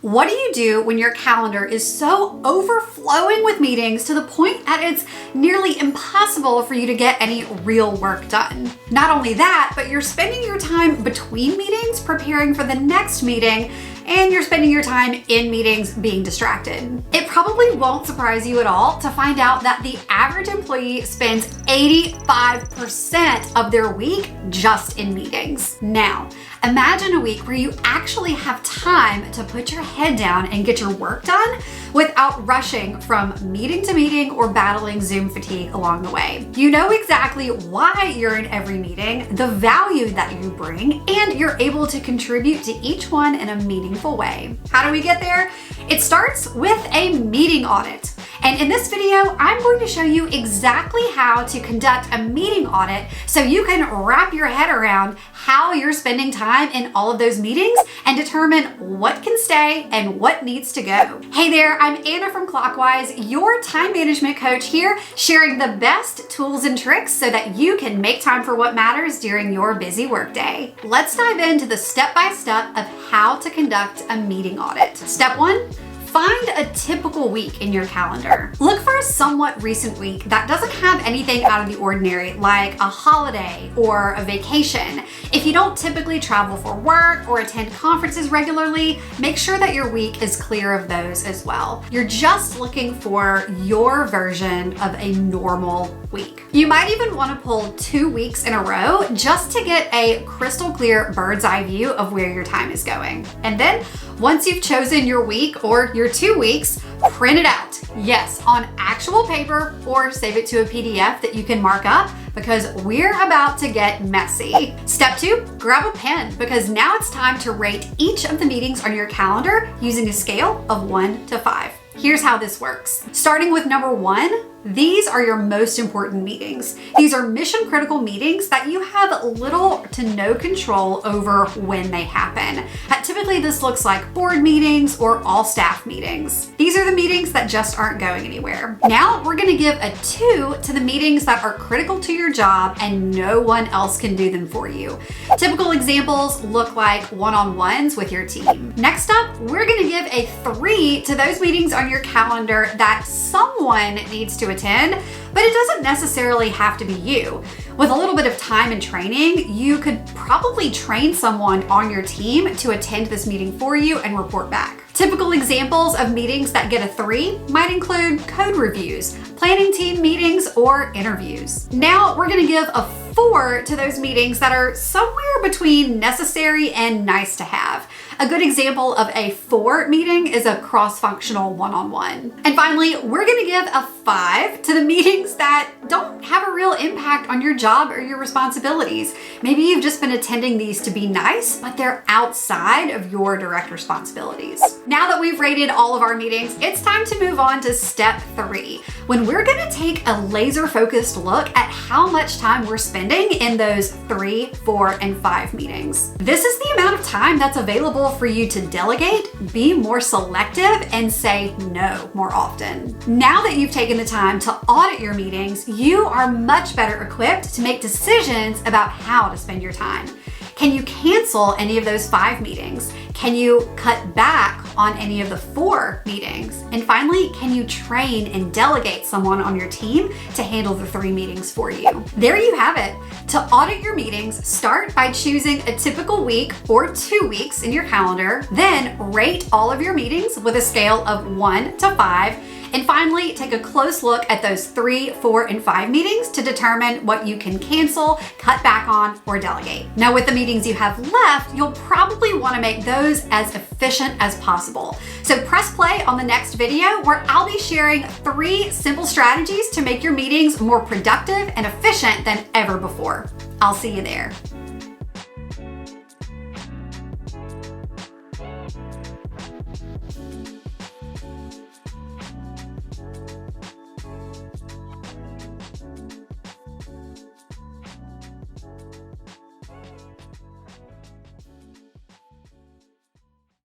What do you do when your calendar is so overflowing with meetings to the point that it's nearly impossible for you to get any real work done? Not only that, but you're spending your time between meetings preparing for the next meeting, and you're spending your time in meetings being distracted. It probably won't surprise you at all to find out that the average employee spends 85% of their week just in meetings. Now, imagine a week where you actually have time to put your head down and get your work done without rushing from meeting to meeting or battling Zoom fatigue along the way. You know exactly why you're in every meeting, the value that you bring, and you're able to contribute to each one in a meaningful way. How do we get there? It starts with a meeting audit. And in this video, I'm going to show you exactly how to conduct a meeting audit so you can wrap your head around how you're spending time in all of those meetings and determine what can stay and what needs to go. Hey there, I'm Anna from Clockwise, your time management coach here, sharing the best tools and tricks so that you can make time for what matters during your busy workday. Let's dive into the step-by-step of how to conduct a meeting audit. Step 1. Find a typical week in your calendar. Look for a somewhat recent week that doesn't have anything out of the ordinary, like a holiday or a vacation. If you don't typically travel for work or attend conferences regularly, make sure that your week is clear of those as well. You're just looking for your version of a normal week. You might even want to pull 2 weeks in a row just to get a crystal clear bird's eye view of where your time is going. And then once you've chosen your week or your 2 weeks, print it out. Yes, on actual paper, or save it to a PDF that you can mark up, because we're about to get messy. Step 2, grab a pen, because now it's time to rate each of the meetings on your calendar using a scale of 1 to 5. Here's how this works. Starting with number 1, these are your most important meetings. These are mission critical meetings that you have little to no control over when they happen. Typically this looks like board meetings or all staff meetings. These are the meetings that just aren't going anywhere. Now we're gonna give a 2 to the meetings that are critical to your job and no one else can do them for you. Typical examples look like one-on-ones with your team. Next up, we're gonna give a 3 to those meetings on your calendar that someone needs to attend, but it doesn't necessarily have to be you. With a little bit of time and training, you could probably train someone on your team to attend this meeting for you and report back. Typical examples of meetings that get a 3 might include code reviews, planning team meetings, or interviews. Now we're gonna give a 4 to those meetings that are somewhere between necessary and nice to have. A good example of a 4 meeting is a cross-functional one-on-one. And finally, we're gonna give a 5 to the meetings that don't have a real impact on your job or your responsibilities. Maybe you've just been attending these to be nice, but they're outside of your direct responsibilities. Now that we've rated all of our meetings, it's time to move on to step 3, when we're gonna take a laser-focused look at how much time we're spending in those 3, 4, and 5 meetings. This is the amount of time that's available for you to delegate, be more selective, and say no more often. Now that you've taken the time to audit your meetings, you are much better equipped to make decisions about how to spend your time. Can you cancel any of those 5 meetings? Can you cut back on any of the 4 meetings? And finally, can you train and delegate someone on your team to handle the 3 meetings for you? There you have it. To audit your meetings, start by choosing a typical week or 2 weeks in your calendar, then rate all of your meetings with a scale of 1 to 5, and finally, take a close look at those 3, 4, and 5 meetings to determine what you can cancel, cut back on, or delegate. Now, with the meetings you have left, you'll probably want to make those as efficient as possible. So press play on the next video where I'll be sharing 3 simple strategies to make your meetings more productive and efficient than ever before. I'll see you there.